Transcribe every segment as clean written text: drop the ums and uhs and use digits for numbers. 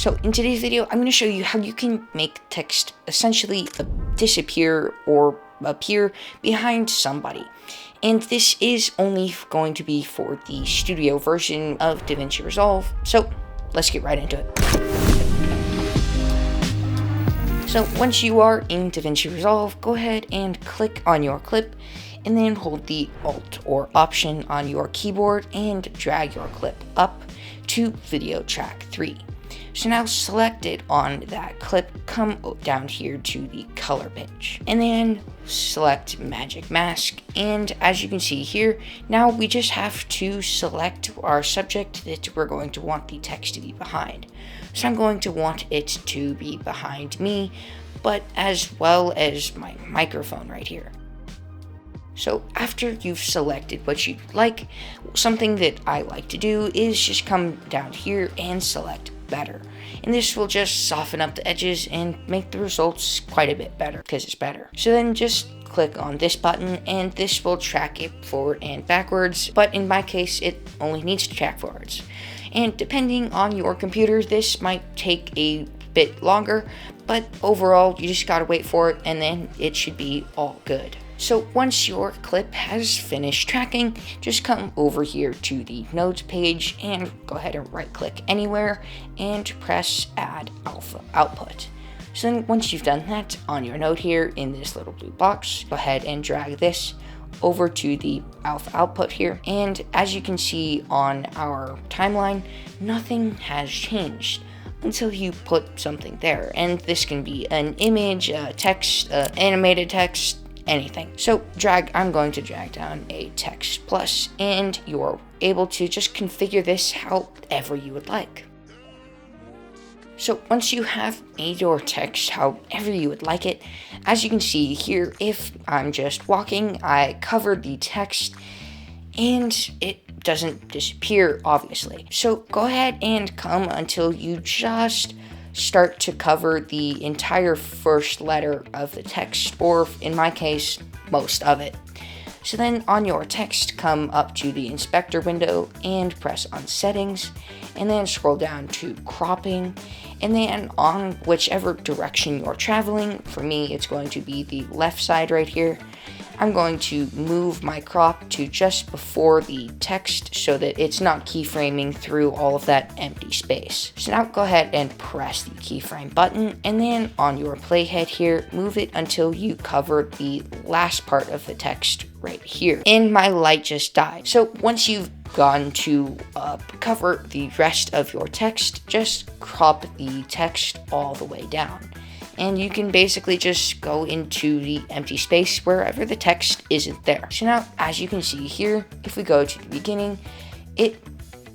So in today's video, I'm going to show you how you can make text essentially disappear or appear behind somebody. And this is only going to be for the studio version of DaVinci Resolve. So let's get right into it. So once you are in DaVinci Resolve, go ahead and click on your clip and then hold the Alt or Option on your keyboard and drag your clip up to video track 3. So now selected on that clip, come down here to the color pitch and then select magic mask. And as you can see here, now we just have to select our subject that we're going to want the text to be behind. So I'm going to want it to be behind me, but as well as my microphone right here. So after you've selected what you'd like, something that I like to do is just come down here and select better. And this will just soften up the edges and make the results quite a bit better because it's better. So then just click on this button and this will track it forward and backwards, but in my case it only needs to track forwards. And depending on your computer, this might take a bit longer, but overall you just gotta wait for it and then it should be all good. So once your clip has finished tracking, just come over here to the nodes page and go ahead and right click anywhere and press add alpha output. So then once you've done that on your node here in this little blue box, go ahead and drag this over to the alpha output here. And as you can see on our timeline, nothing has changed until you put something there. And this can be an image, text, animated text, anything. So I'm going to drag down a text plus, and you're able to just configure this however you would like. So once you have made your text however you would like it, as you can see here, if I'm just walking, I covered the text and it doesn't disappear, obviously. So go ahead and come until you just start to cover the entire first letter of the text, or in my case, most of it. So then on your text, come up to the inspector window and press on settings, and then scroll down to cropping, and then on whichever direction you're traveling, for me it's going to be the left side right here, I'm going to move my crop to just before the text so that it's not keyframing through all of that empty space. So now go ahead and press the keyframe button, and then on your playhead here, move it until you cover the last part of the text right here. And my light just died. So once you've gone to cover the rest of your text, just crop the text all the way down. And you can basically just go into the empty space wherever the text isn't there. So now, as you can see here, if we go to the beginning,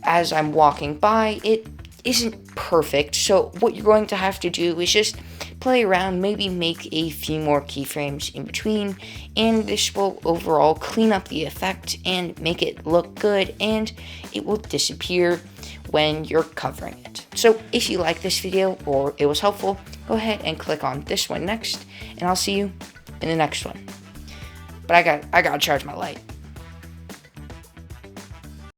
as I'm walking by, it isn't perfect. So what you're going to have to do is just play around, maybe make a few more keyframes in between, and this will overall clean up the effect and make it look good, and it will disappear when you're covering it. So if you like this video or it was helpful, go ahead and click on this one next, and I'll see you in the next one. But I gotta charge my light.